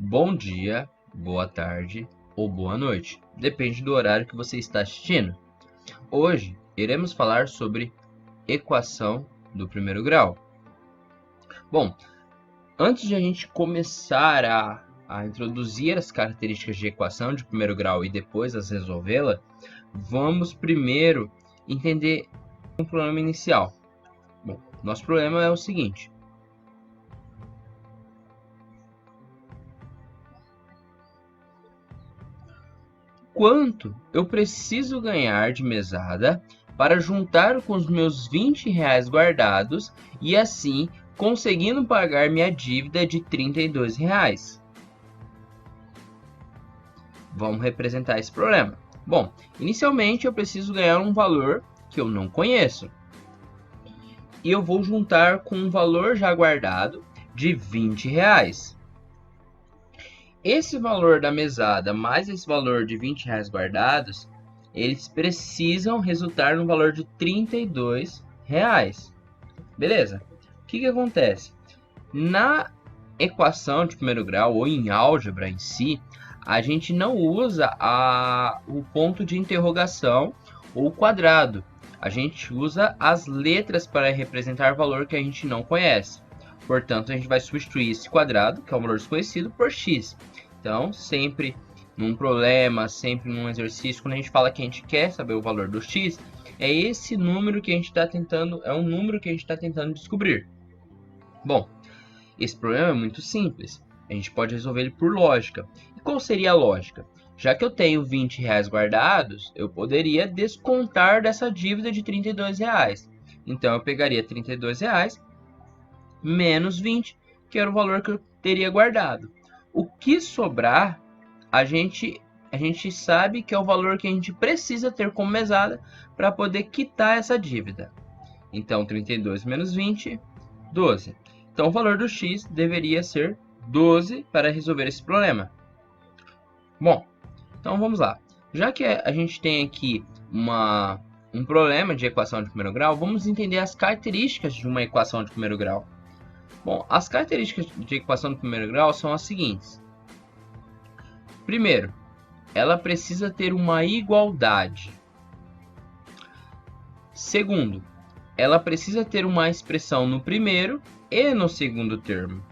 bom dia, boa tarde ou boa noite. Depende do horário que você está assistindo. Hoje iremos falar sobre equação do primeiro grau. Bom, antes de a gente começar a introduzir as características de equação de primeiro grau e depois as resolvê-la, vamos primeiro entender um problema inicial. Bom, nosso problema é o seguinte. Quanto eu preciso ganhar de mesada para juntar com os meus R$20 guardados e assim conseguindo pagar minha dívida de R$32? Vamos representar esse problema. Bom, inicialmente eu preciso ganhar um valor que eu não conheço. E eu vou juntar com um valor já guardado de R$20. Esse valor da mesada mais esse valor de R$20 guardados, eles precisam resultar no valor de R$32. Beleza? O que acontece? Na equação de primeiro grau, ou em álgebra em si, a gente não usa o ponto de interrogação ou o quadrado. A gente usa as letras para representar valor que a gente não conhece. Portanto, a gente vai substituir esse quadrado, que é um valor desconhecido, por x. Então, sempre num problema, sempre num exercício, quando a gente fala que a gente quer saber o valor do x, é esse número que a gente está tentando, é um número que a gente está tentando descobrir. Bom, esse problema é muito simples. A gente pode resolver ele por lógica. E qual seria a lógica? Já que eu tenho R$20 guardados, eu poderia descontar dessa dívida de R$32. Então, eu pegaria R$32 menos 20, que era o valor que eu teria guardado. O que sobrar, a gente sabe que é o valor que a gente precisa ter como mesada para poder quitar essa dívida. Então, 32 menos 20, 12. Então, o valor do x deveria ser 12 para resolver esse problema. Bom, então vamos lá. Já que a gente tem aqui um problema de equação de primeiro grau, vamos entender as características de uma equação de primeiro grau. Bom, as características de equação de primeiro grau são as seguintes. Primeiro, ela precisa ter uma igualdade. Segundo, ela precisa ter uma expressão no primeiro e no segundo termo.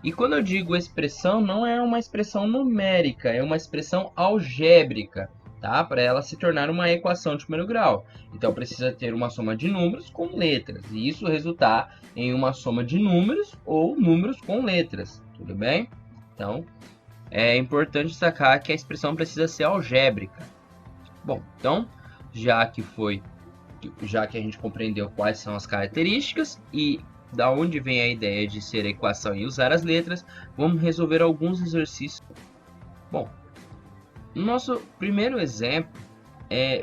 E quando eu digo expressão, não é uma expressão numérica, é uma expressão algébrica, tá? Para ela se tornar uma equação de primeiro grau. Então, precisa ter uma soma de números com letras, e isso resultar em uma soma de números ou números com letras, tudo bem? Então, é importante destacar que a expressão precisa ser algébrica. Bom, então, já que a gente compreendeu quais são as características e da onde vem a ideia de ser equação e usar as letras, vamos resolver alguns exercícios. Bom, o nosso primeiro exemplo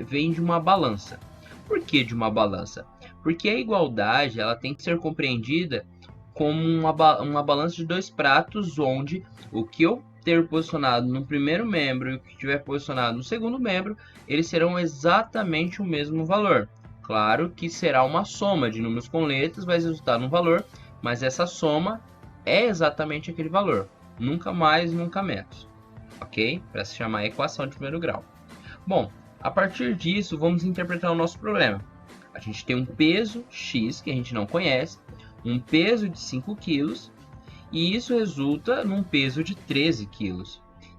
vem de uma balança. Por que de uma balança? Porque a igualdade ela tem que ser compreendida como uma balança de dois pratos, onde o que eu ter posicionado no primeiro membro e o que tiver posicionado no segundo membro, eles serão exatamente o mesmo valor. Claro que será uma soma de números com letras, vai resultar num valor, mas essa soma é exatamente aquele valor. Nunca mais, nunca menos. Ok? Para se chamar equação de primeiro grau. Bom, a partir disso, vamos interpretar o nosso problema. A gente tem um peso x, que a gente não conhece, um peso de 5 kg, e isso resulta num peso de 13 kg.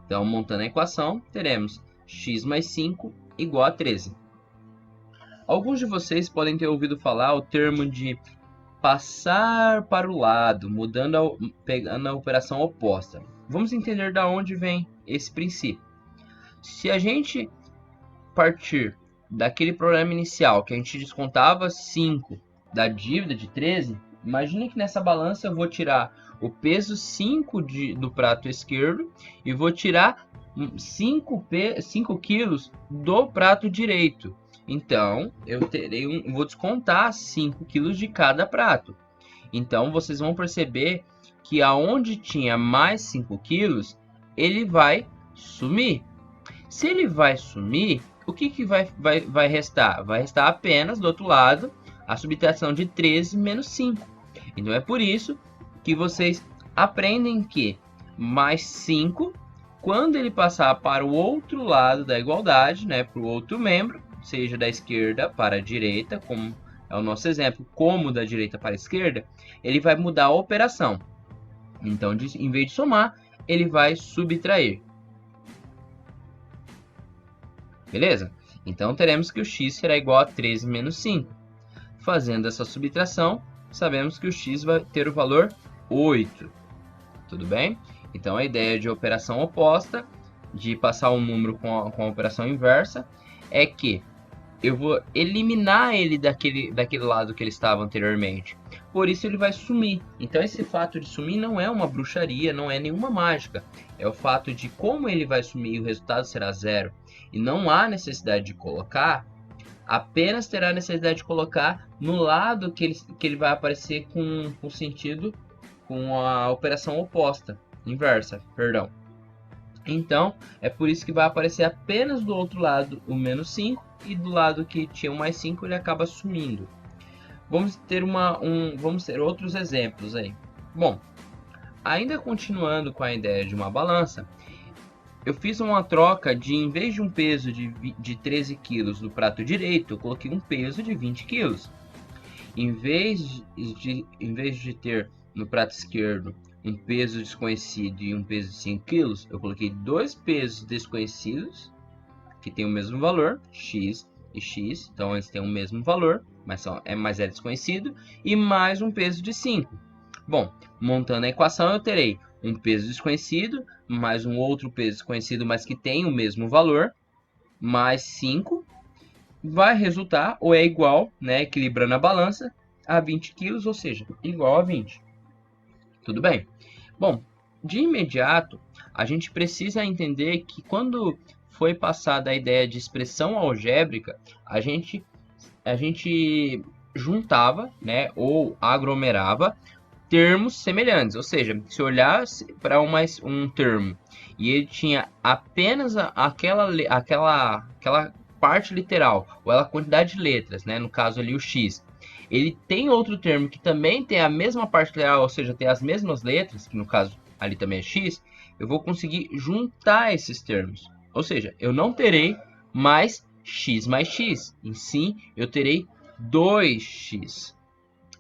Então, montando a equação, teremos x mais 5 igual a 13. Alguns de vocês podem ter ouvido falar o termo de passar para o lado, pegando a operação oposta. Vamos entender de onde vem esse princípio. Se a gente partir daquele problema inicial, que a gente descontava 5 da dívida de 13, imagine que nessa balança eu vou tirar o peso 5 do prato esquerdo e vou tirar 5 quilos do prato direito. Então, eu vou descontar 5 quilos de cada prato. Então, vocês vão perceber que aonde tinha mais 5 quilos, ele vai sumir. Se ele vai sumir, o que vai restar? Vai restar apenas, do outro lado, a subtração de 13 menos 5. Então, é por isso que vocês aprendem que mais 5. Quando ele passar para o outro lado da igualdade, né, para o outro membro, seja da esquerda para a direita, como é o nosso exemplo, como da direita para a esquerda, ele vai mudar a operação. Então, em vez de somar, ele vai subtrair. Beleza? Então, teremos que o x será igual a 13 menos 5. Fazendo essa subtração, sabemos que o x vai ter o valor 8. Tudo bem? Então, a ideia de operação oposta, de passar um número com a operação inversa, é que eu vou eliminar ele daquele lado que ele estava anteriormente. Por isso ele vai sumir. Então esse fato de sumir não é uma bruxaria, não é nenhuma mágica. É o fato de como ele vai sumir e o resultado será 0. E não há necessidade de colocar, apenas terá necessidade de colocar no lado que ele vai aparecer com sentido, com a operação oposta, inversa, perdão. Então, é por isso que vai aparecer apenas do outro lado o menos 5 e do lado que tinha o mais 5 ele acaba sumindo. Vamos ter outros exemplos aí. Bom, ainda continuando com a ideia de uma balança, eu fiz uma troca de, em vez de um peso de 13 kg no prato direito, eu coloquei um peso de 20 kg. Em vez de ter no prato esquerdo um peso desconhecido e um peso de 5 kg, eu coloquei dois pesos desconhecidos que têm o mesmo valor, x e x, então eles têm o mesmo valor, mas é desconhecido, e mais um peso de 5. Bom, montando a equação eu terei um peso desconhecido, mais um outro peso desconhecido, mas que tem o mesmo valor, mais 5, vai resultar, ou é igual, né, equilibrando a balança, a 20 kg, ou seja, igual a 20. Tudo bem? Bom, de imediato, a gente precisa entender que quando foi passada a ideia de expressão algébrica, a gente juntava, né, ou aglomerava termos semelhantes. Ou seja, se olhasse para um termo e ele tinha apenas aquela parte literal, ou a quantidade de letras, né, no caso ali o x, ele tem outro termo que também tem a mesma parte literal, ou seja, tem as mesmas letras, que no caso ali também é x, eu vou conseguir juntar esses termos. Ou seja, eu não terei mais x, em si eu terei 2x,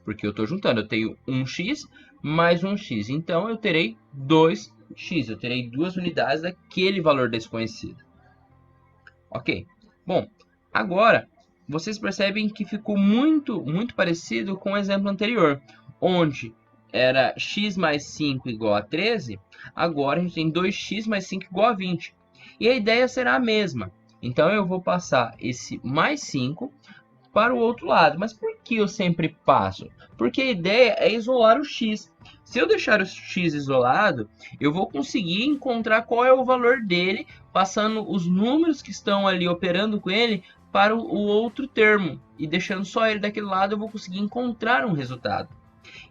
porque eu estou juntando, eu tenho 1x mais 1x, então eu terei 2x, eu terei duas unidades daquele valor desconhecido. Ok, bom, agora vocês percebem que ficou muito parecido com o exemplo anterior, onde era x mais 5 igual a 13, agora a gente tem 2x mais 5 igual a 20. E a ideia será a mesma. Então eu vou passar esse mais 5 para o outro lado. Mas por que eu sempre passo? Porque a ideia é isolar o x. Se eu deixar o x isolado, eu vou conseguir encontrar qual é o valor dele, passando os números que estão ali operando com ele para o outro termo. E deixando só ele daquele lado, eu vou conseguir encontrar um resultado.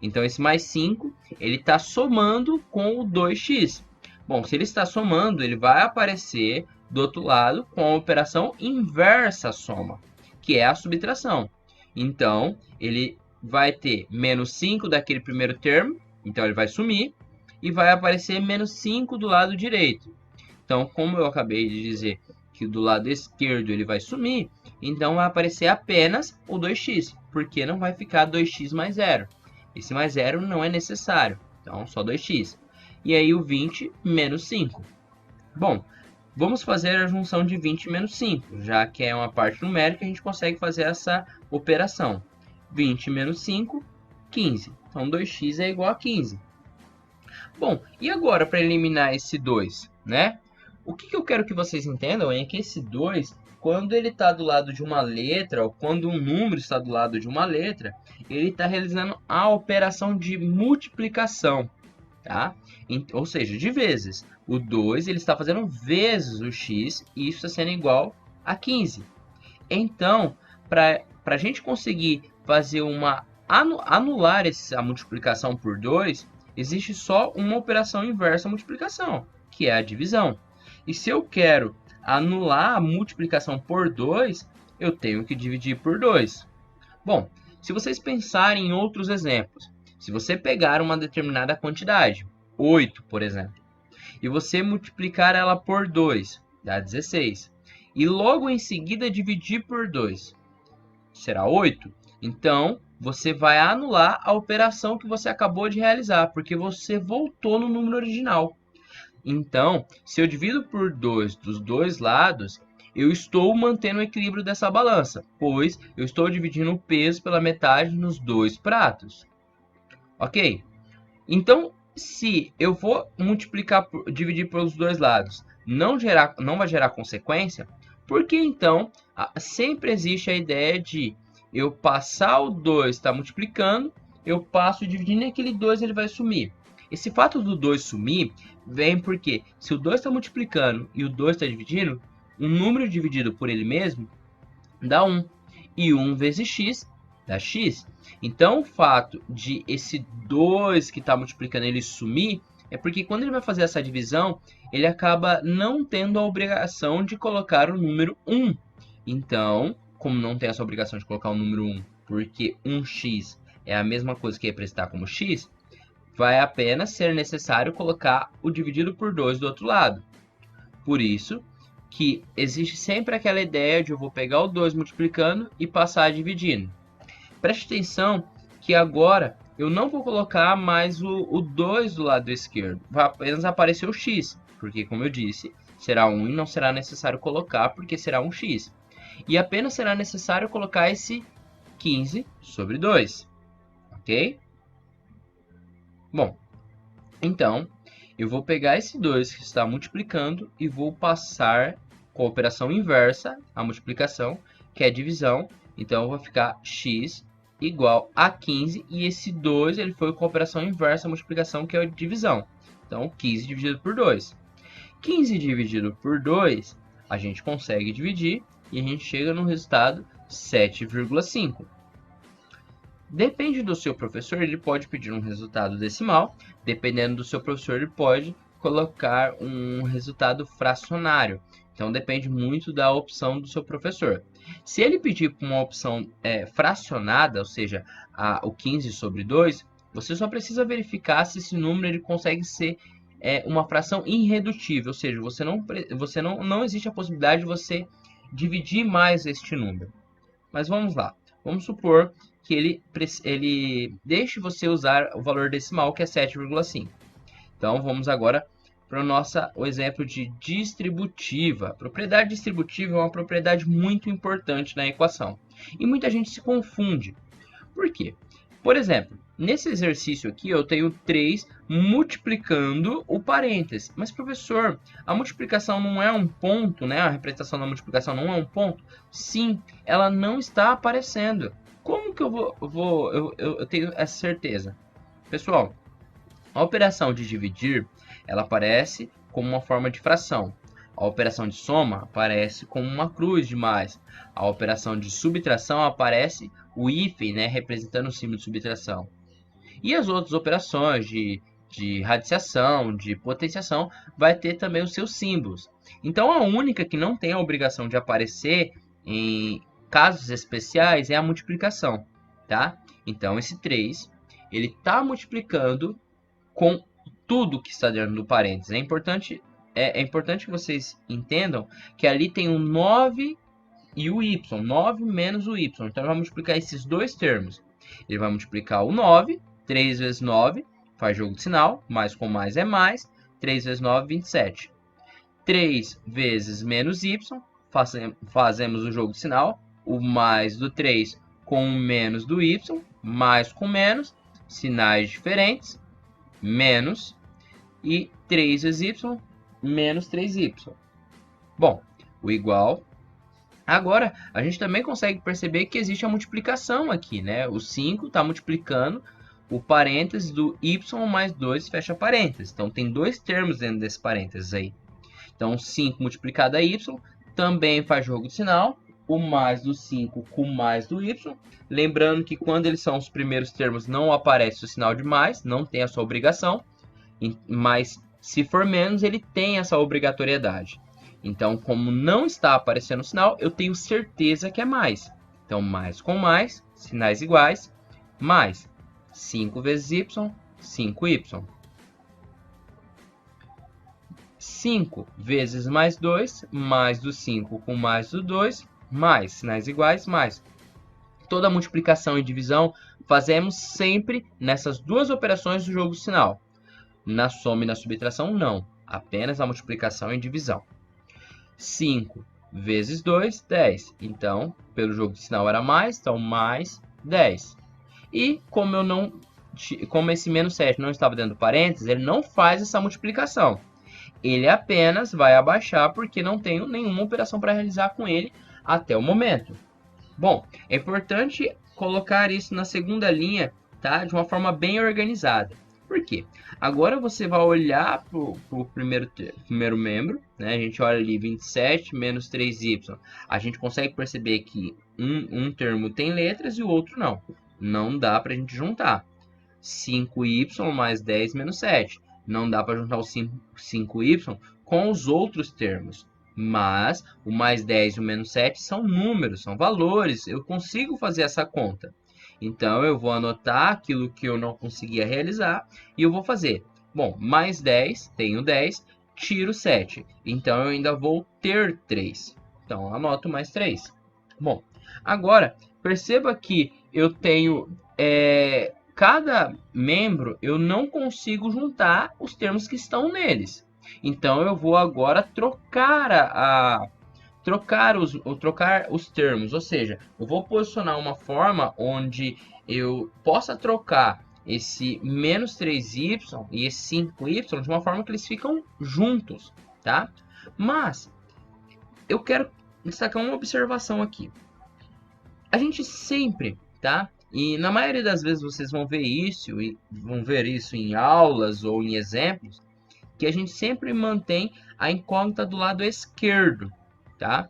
Então esse mais 5, ele está somando com o 2x. Bom, se ele está somando, ele vai aparecer do outro lado com a operação inversa à soma, que é a subtração. Então, ele vai ter menos 5 daquele primeiro termo, então ele vai sumir, e vai aparecer menos 5 do lado direito. Então, como eu acabei de dizer que do lado esquerdo ele vai sumir, então vai aparecer apenas o 2x, porque não vai ficar 2x mais 0. Esse mais 0 não é necessário, então só 2x. E aí o 20 menos 5. Bom, vamos fazer a junção de 20 menos 5, já que é uma parte numérica, a gente consegue fazer essa operação. 20 menos 5, 15. Então 2x é igual a 15. Bom, e agora para eliminar esse 2, né? O que eu quero que vocês entendam é que esse 2, quando ele está do lado de uma letra, ou quando um número está do lado de uma letra, ele está realizando a operação de multiplicação, tá? Ou seja, de vezes. O 2 ele está fazendo vezes o x, e isso está sendo igual a 15. Então, para a gente conseguir fazer anular a multiplicação por 2, existe só uma operação inversa à multiplicação, que é a divisão. E se eu quero anular a multiplicação por 2, eu tenho que dividir por 2. Bom, se vocês pensarem em outros exemplos, se você pegar uma determinada quantidade, 8, por exemplo, e você multiplicar ela por 2, dá 16. E logo em seguida dividir por 2, será 8. Então, você vai anular a operação que você acabou de realizar, porque você voltou no número original. Então, se eu divido por 2 dos dois lados, eu estou mantendo o equilíbrio dessa balança, pois eu estou dividindo o peso pela metade nos dois pratos. Ok? Então, se eu for dividir pelos dois lados, não vai gerar consequência, porque então sempre existe a ideia de eu passar o 2 está multiplicando, eu passo dividindo e aquele 2 ele vai sumir. Esse fato do 2 sumir vem porque se o 2 está multiplicando e o 2 está dividindo, um número dividido por ele mesmo dá 1. E 1 vezes x dá x. Então, o fato de esse 2 que está multiplicando ele sumir é porque quando ele vai fazer essa divisão, ele acaba não tendo a obrigação de colocar o número 1. Então, como não tem essa obrigação de colocar o número 1, porque 1x é a mesma coisa que representar como x, vai apenas ser necessário colocar o dividido por 2 do outro lado. Por isso que existe sempre aquela ideia de eu vou pegar o 2 multiplicando e passar dividindo. Preste atenção que agora eu não vou colocar mais o 2 do lado esquerdo, vai apenas aparecer o x, porque como eu disse, será 1 e não será necessário colocar porque será um x. E apenas será necessário colocar esse 15 sobre 2, ok? Bom, então eu vou pegar esse 2 que está multiplicando e vou passar com a operação inversa, a multiplicação, que é a divisão. Então, vai ficar x igual a 15, e esse 2 ele foi com a operação inversa, a multiplicação, que é a divisão. Então, 15 dividido por 2. 15 dividido por 2, a gente consegue dividir, e a gente chega no resultado 7,5. Depende do seu professor, ele pode pedir um resultado decimal. Dependendo do seu professor, ele pode colocar um resultado fracionário. Então, depende muito da opção do seu professor. Se ele pedir uma opção fracionada, ou seja, o 15 sobre 2, você só precisa verificar se esse número ele consegue ser uma fração irredutível, ou seja, não existe a possibilidade de você dividir mais este número. Mas vamos lá. Vamos supor que ele deixe você usar o valor decimal, que é 7,5. Então, vamos agora para o exemplo de distributiva. Propriedade distributiva é uma propriedade muito importante na equação. E muita gente se confunde. Por quê? Por exemplo, nesse exercício aqui eu tenho 3 multiplicando o parêntese. Mas, professor, a multiplicação não é um ponto, né? A representação da multiplicação não é um ponto? Sim, ela não está aparecendo. Como que eu tenho essa certeza? Pessoal, a operação de dividir, ela aparece como uma forma de fração. A operação de soma aparece como uma cruz de mais. A operação de subtração aparece o hífen, né, representando o símbolo de subtração. E as outras operações de radiciação, de potenciação, vai ter também os seus símbolos. Então, a única que não tem a obrigação de aparecer em casos especiais é a multiplicação, tá? Então, esse 3, ele está multiplicando com tudo que está dentro do parênteses. É importante que vocês entendam que ali tem o 9 e o y, 9 menos o y. Então, ele vai multiplicar esses dois termos. Ele vai multiplicar o 9, 3 vezes 9, faz jogo de sinal, mais com mais é mais, 3 vezes 9, 27. 3 vezes menos y, fazemos o jogo de sinal, o mais do 3 com o menos do y, mais com menos, sinais diferentes, menos, e 3 vezes y, menos 3y. Bom, o igual. Agora, a gente também consegue perceber que existe a multiplicação aqui, né? O 5 está multiplicando o parênteses do y mais 2, fecha parênteses. Então, tem dois termos dentro desse parênteses aí. Então, 5 multiplicado a y também faz jogo de sinal. O mais do 5 com mais do y. Lembrando que quando eles são os primeiros termos, não aparece o sinal de mais, não tem a sua obrigação. Mas, se for menos, ele tem essa obrigatoriedade. Então, como não está aparecendo o sinal, eu tenho certeza que é mais. Então, mais com mais, sinais iguais, mais 5 vezes y, 5y. 5 vezes mais 2, mais do 5 com mais do 2, mais sinais iguais, mais. Toda multiplicação e divisão fazemos sempre nessas duas operações do jogo sinal. Na soma e na subtração, não. Apenas a multiplicação e divisão. 5 vezes 2, 10. Então, pelo jogo de sinal era mais, então mais 10. E como esse menos 7 não estava dentro do parênteses, ele não faz essa multiplicação. Ele apenas vai abaixar porque não tenho nenhuma operação para realizar com ele até o momento. Bom, é importante colocar isso na segunda linha, tá? De uma forma bem organizada. Por quê? Agora você vai olhar para o primeiro membro, né? A gente olha ali 27 menos 3y. A gente consegue perceber que um termo tem letras e o outro não. Não dá para a gente juntar. 5y mais 10 menos 7. Não dá para juntar o 5y com os outros termos. Mas o mais 10 e o menos 7 são números, são valores. Eu consigo fazer essa conta. Então, eu vou anotar aquilo que eu não conseguia realizar e eu vou fazer. Bom, mais 10, tenho 10, tiro 7. Então, eu ainda vou ter 3. Então, anoto mais 3. Bom, agora, perceba que eu tenho... cada membro, eu não consigo juntar os termos que estão neles. Então, eu vou agora trocar os termos, ou seja, eu vou posicionar uma forma onde eu possa trocar esse menos 3y e esse 5y de uma forma que eles ficam juntos, tá? Mas eu quero destacar uma observação aqui. A gente sempre, tá? E na maioria das vezes vocês vão ver isso em aulas ou em exemplos, que a gente sempre mantém a incógnita do lado esquerdo, tá?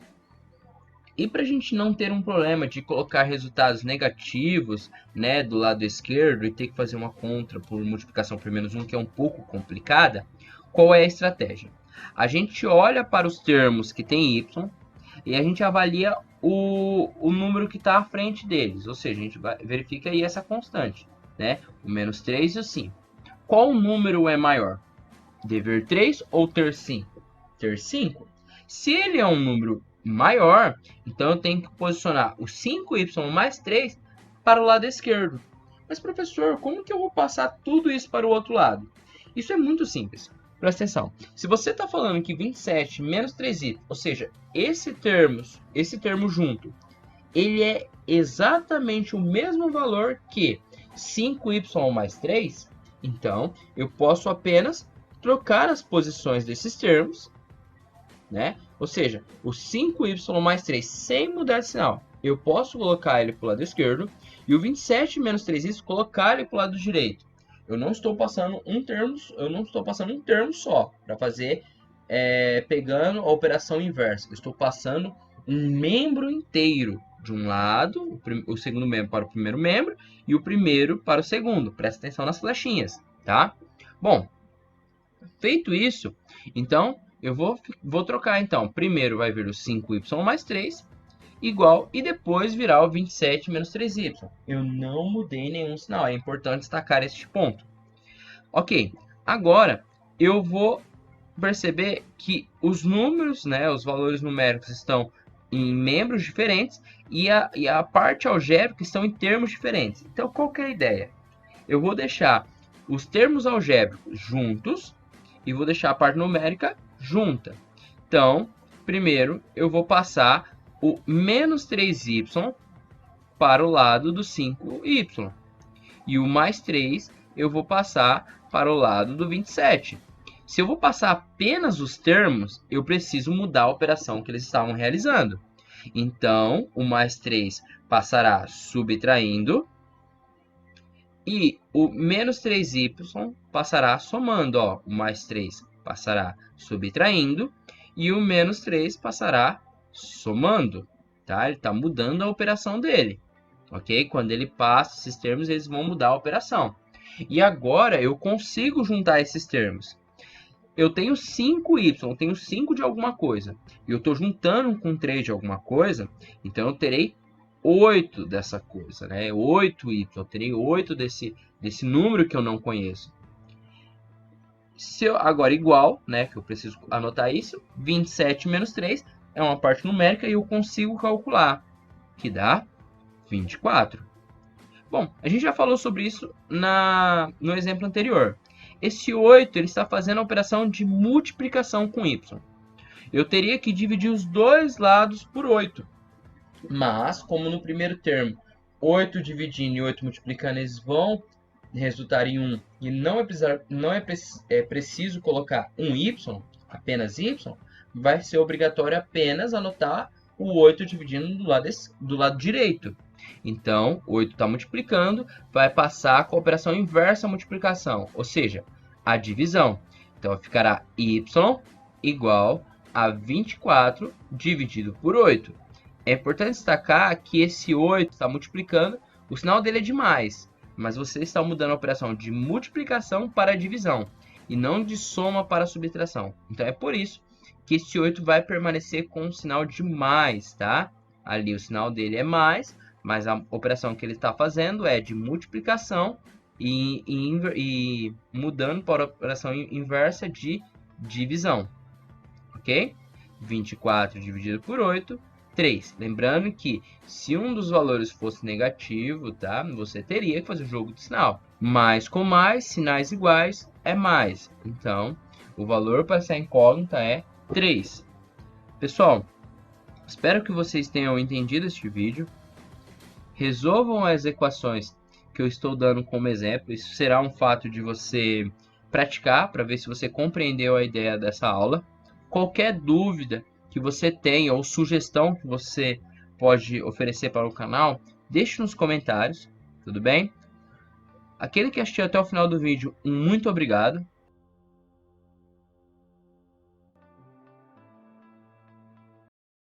E para a gente não ter um problema de colocar resultados negativos, né, do lado esquerdo e ter que fazer uma conta por multiplicação por menos 1, que é um pouco complicada, qual é a estratégia? A gente olha para os termos que tem y e a gente avalia o número que está à frente deles, ou seja, a gente verifica aí essa constante, né? O menos 3 e o 5. Qual número é maior? Dever 3 ou ter 5? Ter 5. Se ele é um número maior, então eu tenho que posicionar o 5y mais 3 para o lado esquerdo. Mas, professor, como que eu vou passar tudo isso para o outro lado? Isso é muito simples. Presta atenção. Se você está falando que 27 menos 3y, ou seja, esse termo junto, ele é exatamente o mesmo valor que 5y mais 3, então eu posso apenas trocar as posições desses termos, né? Ou seja, o 5y mais 3 sem mudar de sinal, eu posso colocar ele para o lado esquerdo, e o 27 menos 3y colocar ele para o lado direito. Eu não estou passando um termo só para fazer pegando a operação inversa. Eu estou passando um membro inteiro de um lado, o segundo membro para o primeiro membro e o primeiro para o segundo. Presta atenção nas flechinhas, tá? Bom, feito isso, então eu vou trocar. Então, primeiro vai vir o 5y mais 3 igual, e depois virar o 27 menos 3y. Eu não mudei nenhum sinal, é importante destacar este ponto. Ok, agora eu vou perceber que os números, né, os valores numéricos estão em membros diferentes e a parte algébrica estão em termos diferentes. Então, qual que é a ideia? Eu vou deixar os termos algébricos juntos e vou deixar a parte numérica junta. Então, primeiro eu vou passar o menos 3y para o lado do 5y. E o mais 3 eu vou passar para o lado do 27. Se eu vou passar apenas os termos, eu preciso mudar a operação que eles estavam realizando. Então, o mais 3 passará subtraindo. E o menos 3y passará somando. Ó, o mais 3 passará subtraindo. E o menos 3 passará somando, tá? Ele está mudando a operação dele, ok? Quando ele passa esses termos, eles vão mudar a operação. E agora eu consigo juntar esses termos. Eu tenho 5y, eu tenho 5 de alguma coisa, e eu estou juntando com 3 de alguma coisa, então eu terei 8 dessa coisa, né? 8y, eu terei 8 desse número que eu não conheço. Agora igual, né, que eu preciso anotar isso, 27 menos 3 é uma parte numérica e eu consigo calcular, que dá 24. Bom, a gente já falou sobre isso no exemplo anterior. Esse 8 ele está fazendo a operação de multiplicação com y. Eu teria que dividir os dois lados por 8. Mas, como no primeiro termo, 8 dividindo e 8 multiplicando, eles vão resultar em 1 e não é preciso colocar um y, apenas y, vai ser obrigatório apenas anotar o 8 dividindo do lado direito. Então, 8 está multiplicando, vai passar com a operação inversa à multiplicação, ou seja, a divisão. Então, ficará y igual a 24 dividido por 8. É importante destacar que esse 8 está multiplicando, o sinal dele é de mais, mas você está mudando a operação de multiplicação para divisão, e não de soma para subtração. Então, é por isso que esse 8 vai permanecer com o sinal de mais, tá? Ali o sinal dele é mais, mas a operação que ele está fazendo é de multiplicação e mudando para a operação inversa de divisão, ok? 24 dividido por 8, 3. Lembrando que se um dos valores fosse negativo, tá? Você teria que fazer o jogo de sinal. Mais com mais, sinais iguais, é mais. Então, o valor para essa incógnita é 3. Pessoal, espero que vocês tenham entendido este vídeo. Resolvam as equações que eu estou dando como exemplo. Isso será um fato de você praticar para ver se você compreendeu a ideia dessa aula. Qualquer dúvida que você tenha ou sugestão que você pode oferecer para o canal, deixe nos comentários, tudo bem? Aquele que assistiu até o final do vídeo, muito obrigado.